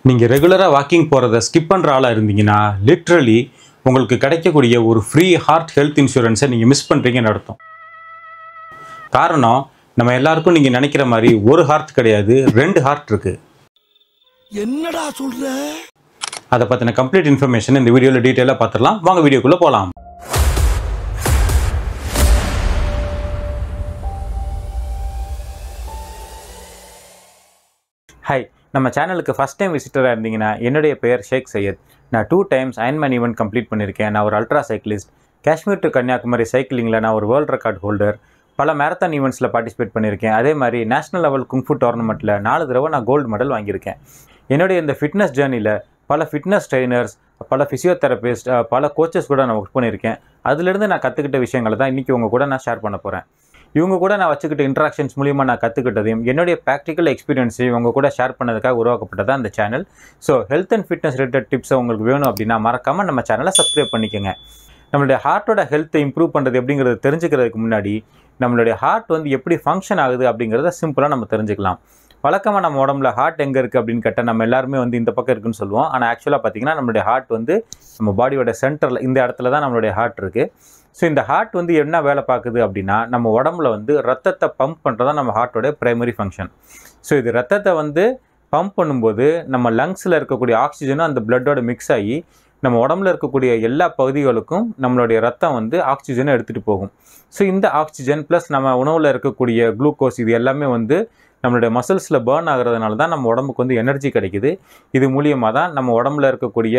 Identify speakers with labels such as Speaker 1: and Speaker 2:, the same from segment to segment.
Speaker 1: நீங்கள் ரெகுலராக வாக்கிங் போகிறத ஸ்கிப் பண்ணுற ஆளாக இருந்தீங்கன்னா லிட்ரலி உங்களுக்கு கிடைக்கக்கூடிய ஒரு ஃப்ரீ ஹார்ட் ஹெல்த் இன்சூரன்ஸை நீங்கள் மிஸ் பண்ணுறீங்கன்னு அர்த்தம். காரணம், நம்ம எல்லாருக்கும் நீங்கள் நினைக்கிற மாதிரி ஒரு ஹார்ட் கிடையாது, 2 ஹார்ட் இருக்குது.
Speaker 2: என்னடா சொல்ற?
Speaker 1: அதை பற்றின கம்ப்ளீட் இன்ஃபர்மேஷன் இந்த வீடியோவில் டீட்டெயிலாக பார்த்துடலாம். வாங்க வீடியோக்குள்ளே போகலாம். ஹாய், நம்ம சேனலுக்கு ஃபஸ்ட் டைம் விசிட்டராக இருந்தீங்கன்னா என்னுடைய பெயர் ஷேக் சையத். நான் 2 டைம்ஸ் அயன்மேன் ஈவெண்ட் கம்ப்ளீட் பண்ணியிருக்கேன். நான் ஒரு ultra cyclist. Kashmir to Kanyakumari சைக்கிளிங்கில் நான் ஒரு வேர்ல்டு ரெக்கார்ட் ஹோல்டர். பல மேரத்தான் ஈவெண்ட்ஸில் பார்ட்டிசிபேட் பண்ணியிருக்கேன். அதே மாதிரி நேஷனல் லெவல் குங்ஃபு டோர்னமெண்ட்டில் 4 தடவை நான் கோல்டு மெடல் வாங்கியிருக்கேன். என்னுடைய இந்த ஃபிட்னஸ் ஜேர்னியில் பல ஃபிட்னஸ் ட்ரெயினர்ஸ், பல ஃபிசியோதெரபிஸ்ட், பல கோச்சஸ் கூட நான் ஒர்க் பண்ணியிருக்கேன். அதுலேருந்து நான் கற்றுக்கிட்ட விஷயங்களை தான் இன்றைக்கி உங்கள் கூட நான் ஷேர் பண்ண போகிறேன். இவங்க கூட நான் வச்சுக்கிட்ட இன்ட்ராக்ஷன்ஸ் மூலிமா நான் கற்றுக்கிட்டதையும் என்னுடைய ப்ராக்டிக்கல் எக்ஸ்பீரியன்ஸையும் இவங்க கூட ஷேர் பண்ணதுக்காக உருவாக்கப்பட்டதான் அந்த channel. So health and fitness related டிப்ஸை உங்களுக்கு வேணும் அப்படின்னா மறக்காமல் நம்ம சேனலை சப்ஸ்கிரைப் பண்ணிக்கோங்க. நம்மளுடைய ஹார்ட்டோட ஹெல்த்தை இம்ப்ரூவ் பண்ணுறது எப்படிங்கிறது தெரிஞ்சுக்கிறதுக்கு முன்னாடி நம்மளுடைய ஹார்ட் வந்து எப்படி ஃபங்க்ஷன் ஆகுது அப்படிங்கிறத சிம்பிளாக நம்ம தெரிஞ்சுக்கலாம். வழக்கமாக நம்ம உடம்புல ஹார்ட் எங்கே இருக்குது அப்படின்னு கேட்டால் நம்ம எல்லாருமே வந்து இந்த பக்கம் இருக்குன்னு சொல்லுவோம். ஆனால் ஆக்சுவலாக பார்த்திங்கன்னா நம்மளுடைய ஹார்ட் வந்து நம்ம பாடியோட சென்டரில் இந்த இடத்துல தான் நம்மளுடைய ஹார்ட் இருக்குது. ஸோ இந்த ஹார்ட் வந்து என்ன வேலை பார்க்குது அப்படின்னா நம்ம உடம்புல வந்து ரத்தத்தை பம்ப் பண்ணுறதா நம்ம ஹார்ட்டோட ப்ரைமரி ஃபங்க்ஷன். ஸோ இது ரத்தத்தை வந்து பம்ப் பண்ணும்போது நம்ம லங்ஸில் இருக்கக்கூடிய ஆக்சிஜனும் அந்த பிளட்டோட மிக்ஸ் ஆகி நம்ம உடம்புல இருக்கக்கூடிய எல்லா பகுதிகளுக்கும் நம்மளுடைய ரத்தம் வந்து ஆக்சிஜனை எடுத்துகிட்டு போகும். ஸோ இந்த ஆக்சிஜன் ப்ளஸ் நம்ம உணவில் இருக்கக்கூடிய குளுக்கோஸ் இது எல்லாமே வந்து நம்மளுடைய மசில்ஸில் பேர்ன் ஆகிறதுனால தான் நம்ம உடம்புக்கு வந்து எனர்ஜி கிடைக்குது. இது மூலியமாக தான் நம்ம உடம்புல இருக்கக்கூடிய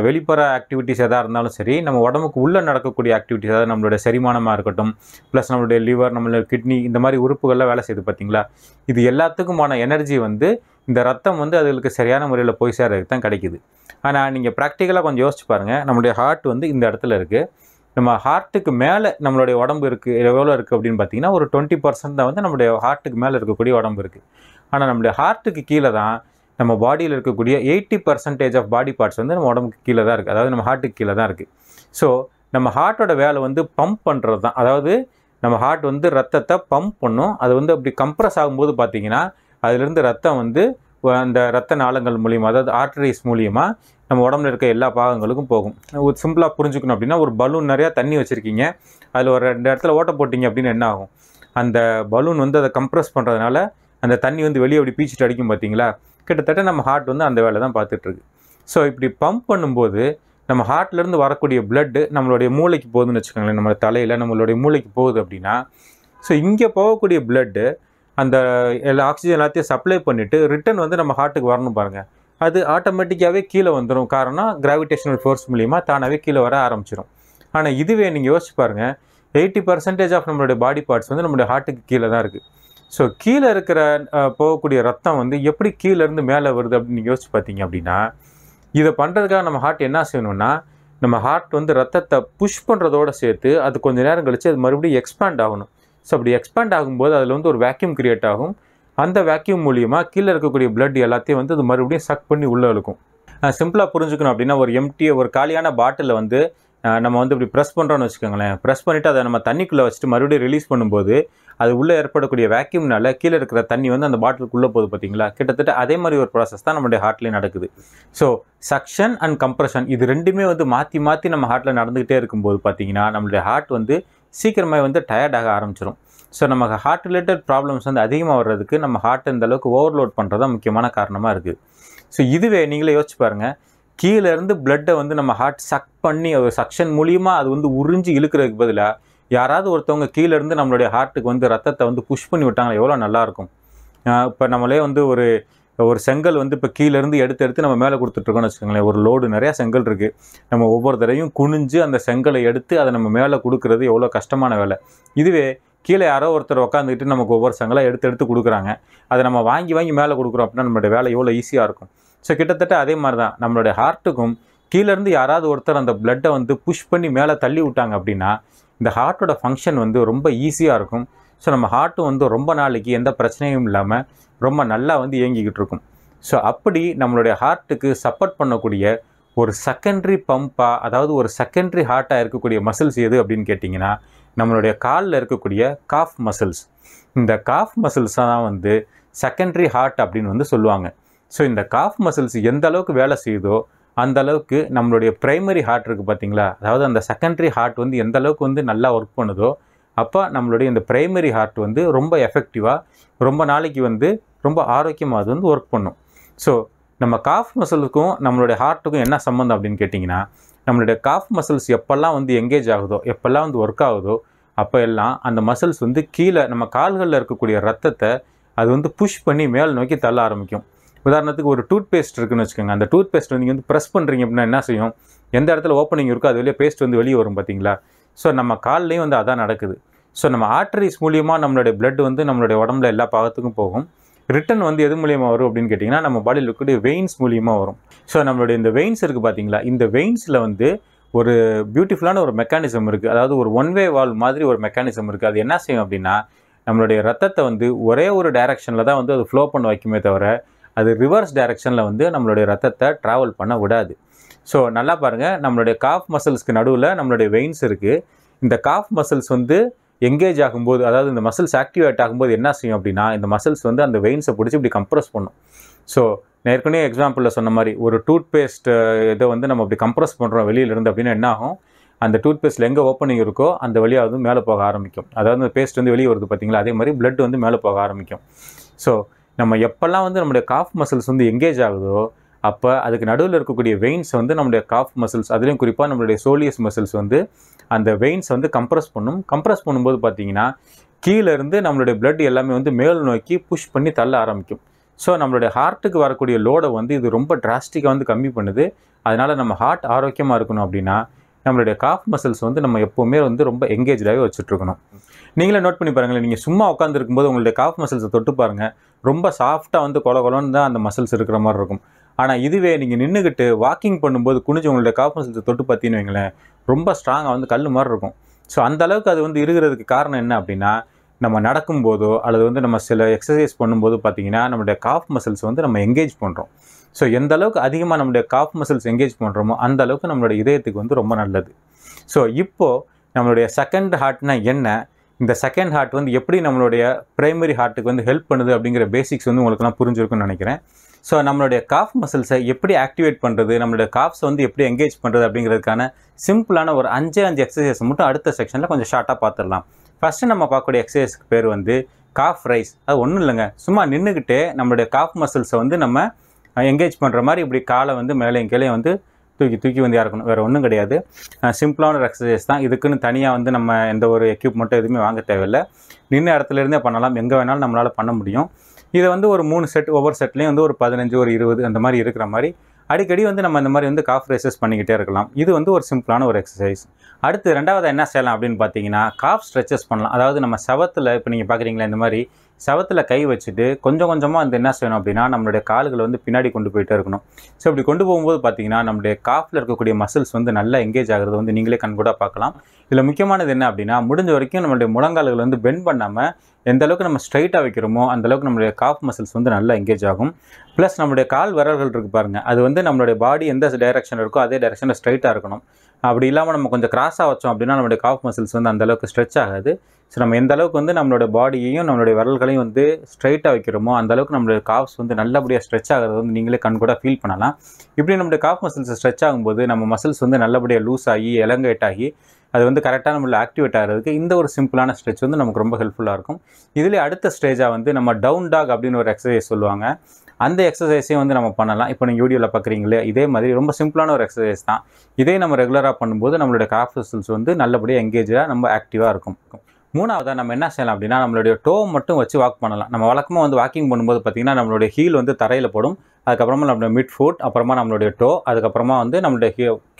Speaker 1: வெளிப்புற ஆக்டிவிட்டிஸ் எதாக இருந்தாலும் சரி, நம்ம உடம்புக்கு உள்ளே நடக்கக்கூடிய ஆக்டிவிட்டிஸ், அதாவது நம்மளுடைய செரிமானமாக இருக்கட்டும், ப்ளஸ் நம்மளுடைய லிவர், நம்மளுடைய கிட்னி, இந்த மாதிரி உறுப்புகள்லாம் வேலை செய்யுது பார்த்தீங்களா. இது எல்லாத்துக்குமான எனர்ஜி வந்து இந்த ரத்தம் வந்து அதுகளுக்கு சரியான முறையில் போய் சேர்றதுக்கு தான் கிடைக்குது. ஆனால் நீங்கள் ப்ராக்டிக்கலாக கொஞ்சம் யோசிச்சு பாருங்கள். நம்மளுடைய ஹார்ட் வந்து இந்த இடத்துல இருக்குது. நம்ம ஹார்ட்டுக்கு மேலே நம்மளுடைய உடம்பு இருக்குது. எவ்வளோ இருக்குது அப்படின்னு பார்த்தீங்கன்னா ஒரு 20% தான் வந்து நம்மளுடைய ஹார்ட்டுக்கு மேலே இருக்கக்கூடிய உடம்பு இருக்குது. ஆனால் நம்மளுடைய ஹார்ட்டுக்கு கீழே தான் நம்ம பாடியில் இருக்கக்கூடிய 80% ஆஃப் பாடி பார்ட்ஸ் வந்து நம்ம உடம்புக்கு கீழே தான் இருக்குது. அதாவது நம்ம ஹார்ட்டுக்கு கீழே தான் இருக்குது. ஸோ நம்ம ஹார்ட்டோட வேலை வந்து பம்ப் பண்ணுறது தான். அதாவது நம்ம ஹார்ட் வந்து ரத்தத்தை பம்ப் பண்ணும். அது வந்து அப்படி கம்ப்ரஸ் ஆகும்போது பார்த்திங்கன்னா அதுலேருந்து ரத்தம் வந்து அந்த ரத்த நாளங்கள் மூலியமாக, அதாவது ஆர்டரிஸ் மூலியமாக நம்ம உடம்புல இருக்க எல்லா பாகங்களுக்கும் போகும். ஒரு சிம்பிளாக புரிஞ்சுக்கணும் அப்படின்னா, ஒரு பலூன் நிறையா தண்ணி வச்சுருக்கீங்க, அதில் ஒரு 2 இடத்துல ஓட்ட போட்டிங்க அப்படின்னு என்ன ஆகும், அந்த பலூன் வந்து அதை கம்ப்ரஸ் பண்ணுறதுனால அந்த தண்ணி வந்து வெளியே அப்படி பீச்சிட்டு அடிக்கும் பார்த்தீங்களா. கிட்டத்தட்ட நம்ம ஹார்ட் வந்து அந்த வேலை தான் பார்த்துட்ருக்கு. ஸோ இப்படி பம்ப் பண்ணும்போது நம்ம ஹார்ட்லேருந்து வரக்கூடிய பிளட்டு நம்மளுடைய மூளைக்கு போகுதுன்னு வச்சுக்கோங்களேன். நம்ம தலையில் நம்மளுடைய மூளைக்கு போகுது அப்படின்னா, ஸோ இங்கே போகக்கூடிய பிளட்டு அந்த ஆக்சிஜன் எல்லாத்தையும் சப்ளை பண்ணிவிட்டு ரிட்டன் வந்து நம்ம ஹார்ட்டுக்கு வரணும் பாருங்கள். அது ஆட்டோமேட்டிக்காகவே கீழே வந்துடும். காரணம், கிராவிடேஷனல் ஃபோர்ஸ் மூலிமா தானாகவே கீழே வர ஆரம்பிச்சிடும். ஆனால் இதுவே நீங்கள் யோசிச்சு பாருங்கள், 80% ஆஃப் நம்மளுடைய பாடி பார்ட்ஸ் வந்து நம்மளுடைய ஹார்ட்டுக்கு கீழே தான் இருக்குது. ஸோ கீழே இருக்கிற போகக்கூடிய ரத்தம் வந்து எப்படி கீழேருந்து மேலே வருது அப்படின்னு நீங்கள் யோசிச்சு பார்த்தீங்க அப்படின்னா, இதை பண்ணுறதுக்காக நம்ம ஹார்ட் என்ன செய்யணும்னா, நம்ம ஹார்ட் வந்து ரத்தத்தை புஷ் பண்ணுறதோடு சேர்த்து அது கொஞ்சம் நேரம் கழித்து அது மறுபடியும் எக்ஸ்பேண்ட் ஆகணும். ஸோ அப்படி எக்ஸ்பேண்ட் ஆகும்போது அதில் வந்து ஒரு வேக்யூம் கிரியேட் ஆகும். அந்த வேக்யூம் மூலியமாக கீழே இருக்கக்கூடிய பிளட் எல்லாத்தையும் வந்து அது மறுபடியும் சக் பண்ணி உள்ளே இழுக்கும். சிம்பிளாக புரிஞ்சுக்கணும் அப்படின்னா, ஒரு காலியான பாட்டிலில் வந்து நம்ம வந்து இப்படி ப்ரெஸ் பண்ணுறோன்னு வச்சுக்கோங்களேன். ப்ரெஸ் பண்ணிவிட்டு அதை நம்ம தண்ணிக்குள்ளே வச்சுட்டு மறுபடியும் ரிலீஸ் பண்ணும்போது அது உள்ளே ஏற்படக்கூடிய வேக்யூம்னால கீழே இருக்கிற தண்ணி வந்து அந்த பாட்டிலுக்குள்ளே போகுது பார்த்தீங்களா. கிட்டத்தட்ட அதே மாதிரி ஒரு ப்ராசஸ் தான் நம்மளுடைய ஹார்ட்லேயும் நடக்குது. ஸோ சக்ஷன் அண்ட் கம்ப்ரெஷன் இது ரெண்டுமே வந்து மாற்றி மாற்றி நம்ம ஹார்ட்டில் நடந்துக்கிட்டே இருக்கும்போது பார்த்தீங்கன்னா நம்மளுடைய ஹார்ட் வந்து சீக்கிரமாக வந்து டயர்டாக ஆரம்பிச்சிடும். ஸோ நமக்கு ஹார்ட் ரிலேட்டட் ப்ராப்ளம்ஸ் வந்து அதிகமாக வர்றதுக்கு நம்ம ஹார்ட் இந்த அளவுக்கு ஓவர்லோட் பண்ணுறது தான் முக்கியமான காரணமாக இருக்குது. ஸோ இதுவே நீங்களே யோசிச்சு பாருங்கள், கீழேருந்து பிளட்டை வந்து நம்ம ஹார்ட் சக் பண்ணி ஒரு சக்ஷன் மூலியமாக அது வந்து உறிஞ்சி இழுக்கிறதுக்கு பதிலாக யாராவது ஒருத்தவங்க கீழேருந்து நம்மளுடைய ஹார்ட்டுக்கு வந்து ரத்தத்தை வந்து புஷ் பண்ணி விட்டாங்க, எவ்வளோ நல்லாயிருக்கும். இப்போ நம்மளே வந்து ஒரு செங்கல் வந்து இப்போ கீழேருந்து எடுத்து நம்ம மேலே கொடுத்துட்ருக்கோன்னு வச்சுக்கோங்களேன். ஒரு லோடு நிறையா செங்கல் இருக்குது. நம்ம ஒவ்வொரு தடவையும் குனிஞ்சு அந்த செங்கலை எடுத்து அதை நம்ம மேலே கொடுக்குறது எவ்வளோ கஷ்டமான வேலை. இதுவே கீழே யாரோ ஒருத்தர் உட்காந்துக்கிட்டு நமக்கு ஒவ்வொரு செங்கலாக எடுத்து கொடுக்குறாங்க, அதை நம்ம வாங்கி மேலே கொடுக்குறோம் அப்படின்னா நம்மளுடைய வேலை எவ்வளோ ஈஸியாக இருக்கும். ஸோ கிட்டத்தட்ட அதே மாதிரி தான் நம்மளுடைய ஹார்ட்டுக்கும் கீழேருந்து யாராவது ஒருத்தர் அந்த பிளட்டை வந்து புஷ் பண்ணி மேலே தள்ளி விட்டாங்க அப்படின்னா இந்த ஹார்ட்டோட ஃபங்க்ஷன் வந்து ரொம்ப ஈஸியாக இருக்கும். ஸோ நம்ம ஹார்ட்டும் வந்து ரொம்ப நாளைக்கு எந்த பிரச்சனையும் இல்லாமல் ரொம்ப நல்லா வந்து இயங்கிக்கிட்டு இருக்கும். ஸோ அப்படி நம்மளுடைய ஹார்ட்டுக்கு சப்போர்ட் பண்ணக்கூடிய ஒரு செகண்டரி பம்பாக, அதாவது ஒரு செகண்டரி ஹார்ட்டாக இருக்கக்கூடிய மசில்ஸ் எது அப்படின்னு கேட்டிங்கன்னா நம்மளுடைய காலில் இருக்கக்கூடிய காஃப் மசில்ஸ். இந்த காஃப் மசில்ஸை தான் வந்து செகண்டரி ஹார்ட் அப்படின்னு வந்து சொல்லுவாங்க. ஸோ இந்த காஃப் மசில்ஸ் எந்த அளவுக்கு வேலை செய்யுதோ அந்த அளவுக்கு நம்மளுடைய ப்ரைமரி ஹார்ட் இருக்குது பார்த்தீங்களா, அதாவது அந்த செகண்டரி ஹார்ட் வந்து எந்த அளவுக்கு வந்து நல்லா ஒர்க் பண்ணுதோ அப்போ நம்மளுடைய இந்த ப்ரைமரி ஹார்ட் வந்து ரொம்ப எஃபெக்டிவாக ரொம்ப நாளைக்கு வந்து ரொம்ப ஆரோக்கியமாக அது வந்து ஒர்க் பண்ணும். ஸோ நம்ம காஃப் மசிலுக்கும் நம்மளுடைய ஹார்ட்டுக்கும் என்ன சம்மந்தம் அப்படின்னு கேட்டிங்கன்னா, நம்மளுடைய காஃப் மசில்ஸ் எப்போல்லாம் வந்து எங்கேஜ் ஆகுதோ, எப்போல்லாம் வந்து ஒர்க் ஆகுதோ அப்போ எல்லாம் அந்த மசில்ஸ் வந்து கீழே நம்ம கால்களில் இருக்கக்கூடிய ரத்தத்தை அது வந்து புஷ் பண்ணி மேல் நோக்கி தள்ள ஆரம்பிக்கும். உதாரணத்துக்கு ஒரு டூத் பேஸ்ட் இருக்குன்னு வச்சுக்கோங்க. அந்த டூத் பேஸ்ட் வந்து நீங்கள் வந்து ப்ரெஸ் பண்ணுறீங்க அப்படின்னா என்ன செய்யும், எந்த இடத்துல ஓப்பனிங் இருக்கோ அது வெளியே பேஸ்ட் வந்து வெளியே வரும் பார்த்தீங்களா. ஸோ நம்ம கால்லையும் வந்து அதான் நடக்குது. ஸோ நம்ம ஆர்டரிஸ் மூலியமாக நம்மளுடைய பிளட் வந்து நம்மளுடைய உடம்புல எல்லா பாகத்துக்கும் போகும். ரிட்டன் வந்து எது மூலியமாக வரும் அப்படின்னு கேட்டிங்கன்னா, நம்ம பாடியில் இருக்கக்கூடிய வெயின்ஸ் மூலியமாக வரும். ஸோ நம்மளுடைய இந்த வெயின்ஸ் இருக்குது பார்த்தீங்களா, இந்த வெயின்ஸில் வந்து ஒரு பியூட்டிஃபுல்லான ஒரு மெக்கானிசம் இருக்குது. அதாவது ஒரு ஒன் வே வால்வ் மாதிரி ஒரு மெக்கானிசம் இருக்குது. அது என்ன செய்யும் அப்படின்னா, நம்மளுடைய ரத்தத்தை வந்து ஒரே ஒரு டைரெக்ஷனில் தான் வந்து அது ஃப்ளோ பண்ண வைக்குமே தவிர அது ரிவர்ஸ் டைரெக்ஷனில் வந்து நம்மளுடைய ரத்தத்தை ட்ராவல் பண்ண விடாது. ஸோ நல்லா பாருங்கள், நம்மளுடைய காஃப் மசில்ஸ்க்கு நடுவில் நம்மளுடைய வெயின்ஸ் இருக்குது. இந்த காஃப் மசில்ஸ் வந்து எங்கேஜ் ஆகும்போது, அதாவது இந்த மசில்ஸ் ஆக்டிவேட் ஆகும்போது என்ன செய்யும் அப்படின்னா, இந்த மசில்ஸ் வந்து அந்த வெயின்ஸை பிடிச்சி இப்படி கம்ப்ரஸ் பண்ணும். ஸோ நான் ஏற்கனவே எக்ஸாம்பிளில் சொன்ன மாதிரி ஒரு டூத் பேஸ்ட் இதை வந்து நம்ம அப்படி கம்ப்ரஸ் பண்ணுறோம் வெளியிலேருந்து அப்படின்னா என்ன ஆகும், அந்த டூத் பேஸ்ட்டில் எங்கே ஓப்பனிங் இருக்கோ அந்த வழியாக வந்து மேலே போக ஆரம்பிக்கும். அதாவது அந்த பேஸ்ட் வந்து வெளியே வருது பார்த்தீங்களா, அதே மாதிரி பிளட் வந்து மேலே போக ஆரம்பிக்கும். ஸோ நம்ம எப்போல்லாம் வந்து நம்மளுடைய காஃப் மசில்ஸ் வந்து எங்கேஜ் ஆகுதோ அப்போ அதுக்கு நடுவில் இருக்கக்கூடிய வெயின்ஸ் வந்து நம்மளுடைய காஃப் மசில்ஸ், அதுலேயும் குறிப்பாக நம்மளுடைய சோலியஸ் மசில்ஸ் வந்து அந்த வெயின்ஸ் வந்து கம்ப்ரஸ் பண்ணும். கம்ப்ரஸ் பண்ணும்போது பார்த்தீங்கன்னா கீழேருந்து நம்மளுடைய பிளட் எல்லாமே வந்து மேல் நோக்கி புஷ் பண்ணி தள்ள ஆரம்பிக்கும். ஸோ நம்மளுடைய ஹார்ட்டுக்கு வரக்கூடிய லோடை வந்து இது ரொம்ப டிராஸ்டிக்காக வந்து கம்மி பண்ணுது. அதனால் நம்ம ஹார்ட் ஆரோக்கியமாக இருக்கணும் அப்படின்னா நம்மளுடைய காஃப் மசில்ஸ் வந்து நம்ம எப்போவுமே வந்து ரொம்ப எங்கேஜாகவே வச்சுட்ருக்கணும். நீங்களே நோட் பண்ணி பாருங்களேன், நீங்கள் சும்மா உட்காந்துருக்கும்போது உங்களுடைய காஃப் மசில்ஸை தொட்டு பாருங்கள், ரொம்ப சாஃப்டாக வந்து கொலன்னு தான் அந்த மசில்ஸ் இருக்கிற மாதிரி இருக்கும். ஆனால் இதுவே நீங்கள் நின்றுக்கிட்டு வாக்கிங் பண்ணும்போது குனிஞ்சு உங்களுடைய காஃப் மசில்ஸை தொட்டு பார்த்தீங்கன்னு வைங்களேன், ரொம்ப ஸ்ட்ராங்காக வந்து கல் மாதிரி இருக்கும். ஸோ அந்த அளவுக்கு அது வந்து இருக்கிறதுக்கு காரணம் என்ன அப்படின்னா, நம்ம நடக்கும்போதோ அல்லது வந்து நம்ம சில எக்ஸசைஸ் பண்ணும்போது பார்த்தீங்கன்னா நம்மளுடைய காஃப் மசில்ஸ் வந்து நம்ம எங்கேஜ் பண்ணுறோம். ஸோ எந்த அளவுக்கு அதிகமாக நம்மளுடைய காஃப் மசில்ஸ் எங்கேஜ் பண்ணுறோமோ அந்த அளவுக்கு நம்மளுடைய இதயத்துக்கு வந்து ரொம்ப நல்லது. ஸோ இப்போது நம்மளுடைய செகண்ட் ஹார்ட்னா என்ன, இந்த செகண்ட் ஹார்ட் வந்து எப்படி நம்மளுடைய பிரைமரி ஹார்ட்டுக்கு வந்து ஹெல்ப் பண்ணுது அப்படிங்கிற பேசிக்ஸ் வந்து உங்களுக்குலாம் புரிஞ்சிருக்குன்னு நினைக்கிறேன். ஸோ நம்மளுடைய காஃப் மசில்ஸை எப்படி ஆக்டிவேட் பண்ணுறது, நம்மளுடைய காஃப்ஸை வந்து எப்படி எங்கேஜ் பண்ணுறது அப்படிங்கிறதுக்கான சிம்பிளான ஒரு 5 எக்ஸசைஸ் மட்டும் அடுத்த செக்ஷனில் கொஞ்சம் ஷார்ட்டாக பார்த்துடலாம். ஃபஸ்ட்டு நம்ம பார்க்கக்கூடிய எக்ஸசைஸ்க்கு பேர் வந்து காஃப் ரைஸ். அது ஒன்றும் இல்லைங்க, சும்மா நின்றுக்கிட்டே நம்மளுடைய காஃப் மசில்ஸை வந்து நம்ம எங்கேஜ் பண்ணுற மாதிரி இப்படி காலை வந்து மேலேயும் கீழே வந்து தூக்கி வந்து இறக்கணும். வேறு ஒன்றும் கிடையாது, சிம்பிளான ஒரு எக்ஸசைஸ் தான். இதுக்குன்னு தனியாக வந்து நம்ம எந்த ஒரு எக்யூப்மெண்ட்டும் எதுவுமே வாங்க தேவையில்லை. நின்ன இடத்துலேருந்தே பண்ணலாம், எங்கே வேணாலும் நம்மளால் பண்ண முடியும். இதை வந்து ஒரு 3 செட், ஒவ்வொரு செட்லேயும் வந்து ஒரு 15 ஒரு 20 அந்த மாதிரி இருக்கிற மாதிரி அடிக்கடி வந்து நம்ம இந்த மாதிரி வந்து காஃப் ரைசஸ் பண்ணிக்கிட்டே இருக்கலாம். இது வந்து ஒரு சிம்பிளான ஒரு எக்ஸசைஸ். அடுத்து ரெண்டாவது என்ன செய்யலாம் அப்படின்னு பார்த்தீங்கன்னா, காஃப் ஸ்ட்ரெச்சஸ் பண்ணலாம். அதாவது நம்ம செவத்தில் இப்போ நீங்கள் பார்க்குறீங்களா இந்த மாதிரி செவத்தில் கை வச்சுட்டு கொஞ்சம் கொஞ்சமாக வந்து என்ன செய்யணும் அப்படின்னா நம்மளுடைய கால்களை வந்து பின்னாடி கொண்டு போயிட்டே இருக்கணும். ஸோ இப்படி கொண்டு போகும்போது பார்த்தீங்கன்னா நம்மளுடைய காஃபில் இருக்கக்கூடிய மசில்ஸ் வந்து நல்லா எங்கேஜ் ஆகிறது வந்து நீங்களே கண்கூடாக பார்க்கலாம். இதில் முக்கியமானது என்ன அப்படின்னா, முடிஞ்ச வரைக்கும் நம்மளுடைய முழங்கால்கள் வந்து பெண்ட் பண்ணாமல் எந்த அளவுக்கு நம்ம ஸ்ட்ரைட்டாக வைக்கிறோமோ அந்தளவுக்கு நம்மளுடைய காஃப் மசில்ஸ் வந்து நல்லா எங்கேஜ் ஆகும். ப்ளஸ் நம்மளுடைய கால் விரல்கள் இருக்குது பாருங்கள், அது வந்து நம்மளுடைய பாடி எந்த டைரெக்ஷன் இருக்கோ அதே டைரெக்ஷனில் ஸ்ட்ரைட்டாக இருக்கணும். அப்படி இல்லாமல் நம்ம கொஞ்சம் கிராஸாக வச்சோம் அப்படின்னா நம்மளுடைய காஃப் மசில்ஸ் வந்து அந்தளவுக்கு ஸ்ட்ரெச் ஆகாது. ஸோ நம்ம எந்த அளவுக்கு வந்து நம்மளோட பாடியையும் நம்மளுடைய விரல்களையும் வந்து ஸ்ட்ரைட்டாக வைக்கிறோமோ அந்தளவுக்கு நம்மளுடைய காஃப்ஸ் வந்து நல்லபடியாக ஸ்ட்ரெச் ஆகிறது வந்து நீங்களே கண்கூட ஃபீல் பண்ணலாம். இப்படி நம்மளுடைய காஃப் மசில்ஸ் ஸ்ட்ரெச் ஆகும்போது நம்ம மசில்ஸ் வந்து நல்லபடியாக லூஸ் ஆகி எலங்கேட் ஆகி அது வந்து கரெக்டாக நம்மள ஆக்டிவேட் ஆகிறதுக்கு இந்த ஒரு சிம்பிளான ஸ்ட்ரெச் வந்து நமக்கு ரொம்ப ஹெல்ப்ஃபுல்லாக இருக்கும். இதிலே அடுத்த ஸ்டேஜாக வந்து நம்ம டவுன் டாக் அப்படின்னு ஒரு எக்ஸசைஸ் சொல்லுவாங்க. அந்த எக்ஸசைஸையும் வந்து நம்ம பண்ணலாம். இப்போ நீங்கள் வீடியோவில் பார்க்குறீங்களே இதே மாதிரி ரொம்ப சிம்பிளான ஒரு எக்ஸசைஸ் தான். இதே நம்ம ரெகுலராக பண்ணும்போது நம்மளுடைய காஃப் மசில்ஸ் வந்து நல்லபடியாக எங்கேஜாக நம்ம ஆக்டிவாக இருக்கும். மூணாவதாக நம்ம என்ன செய்யலாம் அப்படின்னா, நம்மளுடைய டோ மட்டும் வச்சு வாக் பண்ணலாம். நம்ம வழக்கமாக வந்து வாக்கிங் பண்ணும்போது பார்த்திங்கன்னா நம்மளுடைய ஹீல் வந்து தரையில் போடும், அதுக்கப்புறமா நம்மளுடைய மிட் ஃபுட், அப்புறமா நம்மளுடைய டோ, அதுக்கப்புறமா வந்து நம்மளுடைய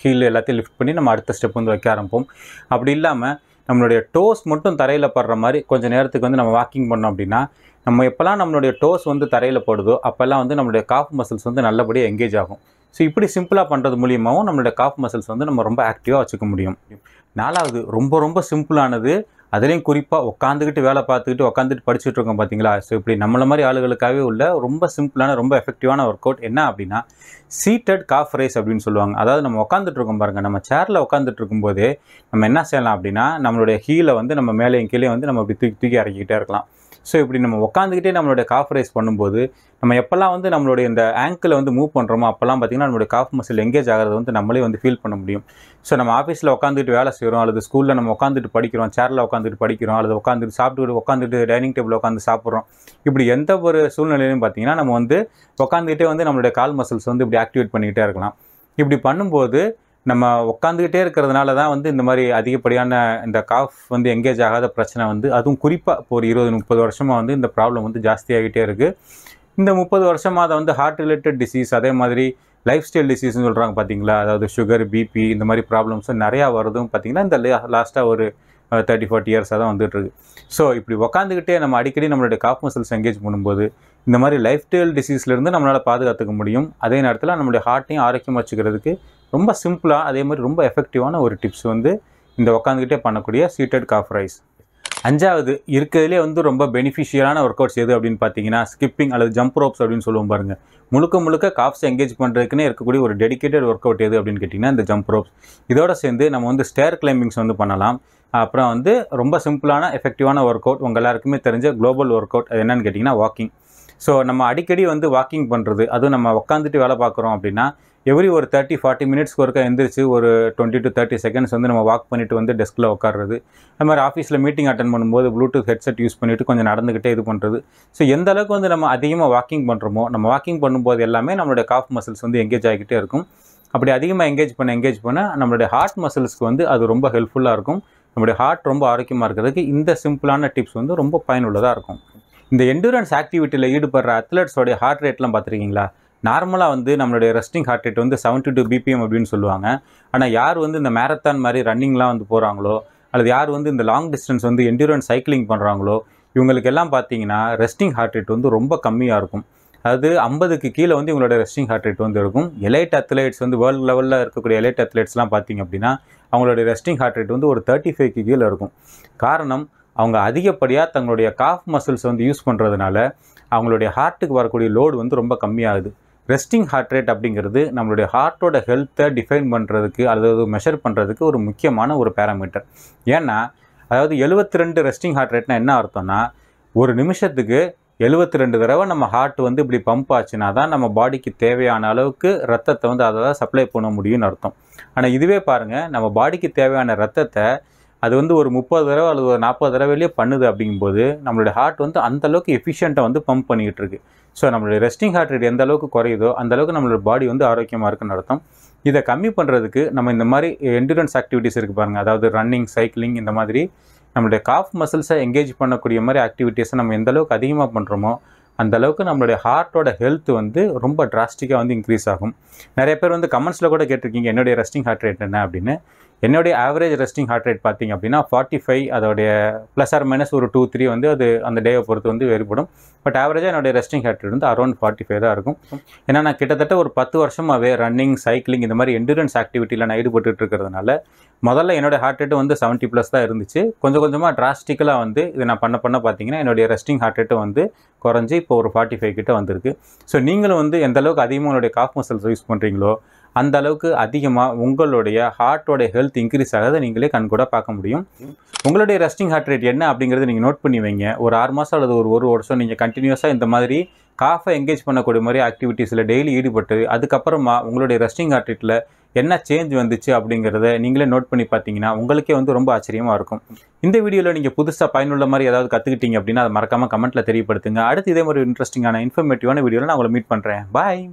Speaker 1: ஹீல் எல்லாத்தையும் லிஃப்ட் பண்ணி நம்ம அடுத்த ஸ்டெப் வந்து வைக்க ஆரம்பிப்போம். அப்படி இல்லாமல் நம்மளுடைய டோஸ் மட்டும் தரையில் படுற மாதிரி கொஞ்சம் நேரத்துக்கு வந்து நம்ம வாக்கிங் பண்ணோம் அப்படின்னா, நம்ம எப்போல்லாம் நம்மளுடைய டோஸ் வந்து தரையில் போடுதோ அப்போல்லாம் வந்து நம்மளுடைய காஃப் மசில்ஸ் வந்து நல்லபடியாக எங்கேஜ் ஆகும். ஸோ இப்படி சிம்பிளாக பண்ணுறது மூலியமாகவும் நம்மளுடைய காஃப் மசில்ஸ் வந்து நம்ம ரொம்ப ஆக்டிவாக வச்சுக்க முடியும். நாலாவது ரொம்ப சிம்பிளானது, அதுலேயும் குறிப்பாக உட்காந்துக்கிட்டு வேலை பார்த்துக்கிட்டு உட்காந்துட்டு படிச்சுட்டு இருக்கோம் பார்த்தீங்களா. ஸோ இப்படி நம்மள மாதிரி ஆளுகளுக்காகவே உள்ள ரொம்ப சிம்பிளான ரொம்ப எஃபெக்டிவான ஒர்க் அவுட் என்ன அப்படின்னா, சீட்டட் காஃப் ரைஸ் அப்படின்னு சொல்லுவாங்க. அதாவது நம்ம உட்காந்துட்டு இருக்கோம் பாருங்கள், நம்ம சேரில் உட்காந்துட்டு இருக்கும்போதே நம்ம என்ன செய்யலாம் அப்படின்னா, நம்மளுடைய ஹீலை வந்து நம்ம மேலேயும் கீழே வந்து நம்ம அப்படி தூக்கி இறக்கிக்கிட்டே இருக்கலாம். ஸோ இப்படி நம்ம உட்காந்துக்கிட்டே நம்மளுடைய காஃப் ரைஸ் பண்ணும்போது நம்ம எப்போல்லாம் வந்து நம்மளுடைய இந்த ஆங்கிளை வந்து மூவ் பண்ணுறோமோ அப்போல்லாம் பார்த்திங்கன்னா நம்மளுடைய காஃப் மசில் எங்கேஜ் ஆகிறது வந்து நம்மளே வந்து ஃபீல் பண்ண முடியும். ஸோ நம்ம ஆஃபீஸில் உட்காந்துட்டு வேலை செய்கிறோம், அல்லது ஸ்கூலில் நம்ம உட்காந்துட்டு படிக்கிறோம், சேரில் உட்காந்துட்டு படிக்கிறோம், அல்லது உட்காந்துட்டு சாப்பிட்டு உட்காந்துட்டு டைனிங் டேபிளில் உட்காந்து சாப்பிட்றோம். இப்படி எந்த ஒரு சூழ்நிலையிலும் பார்த்திங்கன்னா நம்ம வந்து உட்காந்துக்கிட்டே வந்து நம்மளுடைய கால் மசில்ஸ் வந்து இப்படி ஆக்டிவேட் பண்ணிக்கிட்டே இருக்கலாம். இப்படி பண்ணும்போது நம்ம உட்காந்துக்கிட்டே இருக்கிறதுனால தான் வந்து இந்த மாதிரி அதிகப்படியான இந்த காஃப் வந்து எங்கேஜ் ஆகாத பிரச்சனை வந்து, அதுவும் குறிப்பாக இப்போ ஒரு 20-30 வருஷமாக வந்து இந்த ப்ராப்ளம் வந்து ஜாஸ்தியாகிட்டே இருக்குது. இந்த 30 வருஷமாக அதை வந்து ஹார்ட் ரிலேட்டட் டிசீஸ், அதே மாதிரி லைஃப் ஸ்டைல் டிசீஸ்னு சொல்கிறாங்க பார்த்தீங்களா, அதாவது சுகர், பிபி இந்த மாதிரி ப்ராப்ளம்ஸ் நிறையா வருதும் பார்த்திங்கன்னா இந்த லாஸ்ட்டாக ஒரு 30-40 இயர்ஸாக தான் வந்துட்டுருக்கு. ஸோ இப்படி உட்காந்துக்கிட்டே நம்ம அடிக்கடி நம்மளுடைய காஃப் மசில்ஸ் எங்கேஜ் பண்ணும்போது இந்த மாதிரி லைஃப் ஸ்டைல் டிசீஸ்லேருந்து நம்மளால் பாதுகாத்துக்க முடியும். அதே நேரத்தில் நம்மளுடைய ஹார்ட்டையும் ஆரோக்கியமாக வச்சுக்கிறதுக்கு ரொம்ப சிம்பிளாக அதே மாதிரி ரொம்ப எஃபெக்டிவான ஒரு டிப்ஸ் வந்து இந்த உட்காந்துக்கிட்டே பண்ணக்கூடிய சீட்டட் காஃப் ரைஸ். 5வது இருக்கிறதுலே வந்து ரொம்ப பெனிஃபிஷியலான ஒர்க் அவுட்ஸ் எது அப்படின்னு பார்த்தீங்கன்னா ஸ்கிப்பிங் அல்லது ஜம்ப் ரோப்ஸ் அப்படின்னு சொல்லுவோம் பாருங்கள். முழுக்க காஃப்ஸ் எங்கேஜ் பண்ணுறதுக்குன்னே இருக்கக்கூடிய ஒரு டெடிக்கேட்டட் ஒர்க் அவுட் எது அப்படின்னு கேட்டிங்கன்னா இந்த ஜம்ப் ரோப்ஸ். இதோட சேர்ந்து நம்ம வந்து ஸ்டேர் கிளைம்பிங்ஸ் வந்து பண்ணலாம். அப்புறம் வந்து ரொம்ப சிம்பிளான எஃபெக்டிவான ஒர்க் அவுட் உங்கள் எல்லாருக்குமே தெரிஞ்ச குளோபல் ஒர்க் அவுட் அது என்னென்னு கேட்டிங்கன்னா வாக்கிங். ஸோ நம்ம அடிக்கடி வந்து வாக்கிங் பண்ணுறது, அதுவும் நம்ம உட்காந்துட்டு வேலை பார்க்குறோம் அப்படின்னா எவ்ரி ஒரு 30-40 மினிட்ஸ்க்கு ஒருக்கா எந்திரிச்சு ஒரு 20 to 30 செகண்ட்ஸ் வந்து நம்ம வாக் பண்ணிவிட்டு வந்து டெஸ்கில் உட்காடுறது. அது மாதிரி ஆஃபீஸில் மீட்டிங் அட்டன் பண்ணும்போது ப்ளூடூத் ஹெட்செட் யூஸ் பண்ணிவிட்டு கொஞ்சம் நடந்துக்கிட்டே இது பண்ணுறது. ஸோ எந்த அளவுக்கு வந்து நம்ம அதிகமாக வாக்கிங் பண்ணுறோமோ, நம்ம வாக்கிங் பண்ணும்போது எல்லாமே நம்மளுடைய காஃப் மசில்ஸ் வந்து எங்கேஜ் ஆகிக்கிட்டே இருக்கும். அப்படி அதிகமாக எங்கேஜ் பண்ண நம்மளுடைய ஹார்ட் மசில்ஸ்க்கு வந்து அது ரொம்ப ஹெல்ப்ஃபுல்லாக இருக்கும். நம்மளுடைய ஹார்ட் ரொம்ப ஆரோக்கியமாக இருக்கிறதுக்கு இந்த சிம்பிளான டிப்ஸ் வந்து ரொம்ப பயனுள்ளதாக இருக்கும். இந்த எண்டூரன்ஸ் ஆக்டிவிட்டியில் ஈடுபடுற அத்லெட்ஸோடைய ஹார்ட் ரேட்லாம் பார்த்துருக்கீங்களா? நார்மலாக வந்து நம்மளுடைய ரெஸ்டிங் ஹார்ட் ரேட் வந்து 72 BPM அப்படின்னு சொல்லுவாங்க. ஆனால் யார் வந்து இந்த மேரத்தான் மாதிரி ரன்னிங்லாம் வந்து போகிறாங்களோ, அல்லது யார் வந்து இந்த லாங் டிஸ்டன்ஸ் வந்து எண்டூரன்ஸ் சைக்கிளிங் பண்ணுறாங்களோ, இவங்களுக்கெல்லாம் பார்த்தீங்கன்னா ரெஸ்டிங் ஹார்ட் ரேட் வந்து ரொம்ப கம்மியாக இருக்கும். அதாவது 50க்கு கீழே வந்து இவங்களோட ரெஸ்டிங் ஹார்ட் ரேட் வந்து இருக்கும். எலைட் அத்லெட்ஸ் வந்து வேர்ல்டு லெவலில் இருக்கக்கூடிய எலைட் அத்லெட்ஸ்லாம் பார்த்தீங்க அப்படின்னா அவங்களுடைய ரெஸ்டிங் ஹார்ட் ரேட் வந்து ஒரு 35க்கு கீழே இருக்கும். காரணம், அவங்க அதிகப்படியாக தங்களுடைய காஃப் மசில்ஸ் வந்து யூஸ் பண்ணுறதுனால அவங்களுடைய ஹார்ட்டுக்கு வரக்கூடிய லோடு வந்து ரொம்ப கம்மியாகுது. ரெஸ்டிங் ஹார்ட் ரேட் அப்படிங்கிறது நம்மளுடைய ஹார்ட்டோட ஹெல்த்தை டிஃபைன் பண்ணுறதுக்கு அல்லது மெஷர் பண்ணுறதுக்கு ஒரு முக்கியமான ஒரு பேராமீட்டர். ஏன்னா அதாவது 72 ரெஸ்டிங் ஹார்ட் ரேட்னா என்ன அர்த்தம்னா, ஒரு நிமிஷத்துக்கு 72 தடவை நம்ம ஹார்ட் வந்து இப்படி பம்ப் ஆச்சுன்னா தான் நம்ம பாடிக்கு தேவையான அளவுக்கு ரத்தத்தை வந்து அதை தான் சப்ளை பண்ண முடியும்னு அர்த்தம். ஆனால் இதுவே பாருங்கள், நம்ம பாடிக்கு தேவையான ரத்தத்தை அது வந்து ஒரு 30 தடவை அல்லது ஒரு 40 தடவையிலேயே பண்ணுது. அப்படிங்கும்போது நம்மளுடைய ஹார்ட் வந்து அந்தளவுக்கு எஃபிஷியண்ட்டாக வந்து பம்ப் பண்ணிக்கிட்டு இருக்கு. ஸோ நம்மளுடைய ரெஸ்டிங் ஹார்ட் ரேட் எந்த அளவுக்கு குறையுதோ அந்தளவுக்கு நம்மளோட பாடி வந்து ஆரோக்கியமாக இருக்குன்னு அர்த்தம். இதை கம்மி பண்ணுறதுக்கு நம்ம இந்த மாதிரி எண்டூரன்ஸ் ஆக்டிவிட்டீஸ் இருக்குது பாருங்கள், அதாவது ரன்னிங், சைக்கிளிங், இந்த மாதிரி நம்மளுடைய காஃப் மசில்ஸை எங்கேஜ் பண்ணக்கூடிய மாதிரி ஆக்டிவிட்டீஸை நம்ம எந்த அளவுக்கு அதிகமாக பண்ணுறோமோ அந்தளவுக்கு நம்மளுடைய ஹார்ட்டோட ஹெல்த் வந்து ரொம்ப டிராஸ்டிக்காக வந்து இன்க்ரீஸ் ஆகும். நிறைய பேர் வந்து கமெண்ட்ஸில் கூட கேட்டிருக்கீங்க என்னுடைய ரெஸ்டிங் ஹார்ட் ரேட் என்ன அப்படின்னு. என்னுடைய ஆவரேஜ் ரெஸ்டிங் ஹார்ட் ரேட் பார்த்திங்க அப்படின்னா 45, அதோடைய ப்ளஸ் ஆர் மைனஸ் ஒரு 2-3 வந்து அது அந்த டேவை பொறுத்து வந்து வேறுபடும். பட் ஆவரேஜாக என்னுடைய ரெஸ்டிங் ஹார்ட் ரேட் வந்து அரௌண்ட் 45 தான் இருக்கும். ஏன்னா நான் கிட்டத்தட்ட ஒரு 10 வருஷமாகவே ரன்னிங், சைக்கிளிங் இந்த மாதிரி எண்டூரன்ஸ் ஆக்டிவிட்டியில் நான் ஈடுபட்டு இருக்கிறதுனால முதல்ல என்னோடய ஹார்ட் ரேட்டு வந்து 70+ தான் இருந்துச்சு. கொஞ்சம் கொஞ்சமாக டிராஸ்டிக்கலாக வந்து இதை நான் பண்ண பார்த்தீங்கன்னா என்னுடைய ரெஸ்டிங் ஹார்ட் ரேட்டு வந்து குறைஞ்சி இப்போ ஒரு 45 கிட்ட வந்திருக்கு. ஸோ நீங்களும் வந்து எந்த அளவுக்கு அதிகமாக உங்களுடைய காஃப் மசில்ஸ் யூஸ் பண்ணுறீங்களோ அந்த அளவுக்கு அதிகமாக உங்களுடைய ஹார்ட்டோட ஹெல்த் இன்க்ரீஸ் ஆகாத நீங்களே கண்கூட பார்க்க முடியும். உங்களுடைய ரெஸ்டிங் ஹார்ட் ரேட் என்ன அப்படிங்கிறத நீங்கள் நோட் பண்ணி வைங்க. ஒரு 6 மாதம் அல்லது ஒரு வருஷம் நீங்கள் கண்டினியூஸாக இந்த மாதிரி காஃபை எங்கேஜ் பண்ணக்கூடிய மாதிரி ஆக்டிவிட்டீஸில் டெய்லி ஈடுபட்டு அதுக்கப்புறமா உங்களுடைய ரெஸ்டிங் ஹார்ட் ரேட்டில் என்ன சேஞ்ச் வந்துச்சு அப்படிங்கிறத நீங்களே நோட் பண்ணி பார்த்தீங்கன்னா உங்களுக்கே வந்து ரொம்ப ஆச்சரியமாக இருக்கும். இந்த வீடியோவில் நீங்கள் புதுசாக பயனுள்ள மாதிரி ஏதாவது கற்றுக்கிட்டீங்க அப்படின்னா அதை மறக்காமல் கமெண்ட்டில் தெரியப்படுத்துங்க. அடுத்து இதே மாதிரி இன்ட்ரெஸ்டிங்கான இன்ஃபர்மேட்டிவான வீடியோவில் நான் உங்களை மீட் பண்ணுறேன். பாய்.